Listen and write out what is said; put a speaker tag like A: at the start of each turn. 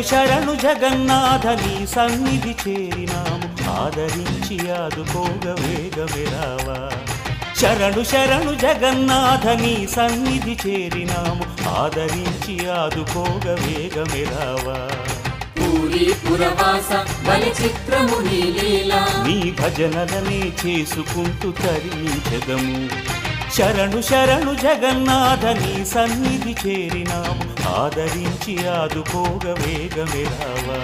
A: శరణు జగన్నాథ నీ సన్నిధి చేరినాము ఆదరించి ఆదుకోగ వేగమే రావా శరణు శరణు జగన్నాథ నీ సన్నిధి చేరినాము ఆదరించి ఆదుకోగ వేగమే రావా
B: పూరీ పురవాస బలి చిత్రము నీ లీలా
A: నీ భజనలనే చేసుకుంటూ తరించెదము శరణు శరణు జగన్నాథ నీ సన్నిధి చేరినాము ఆదరించి ఆదుకోగ వేగమే రావా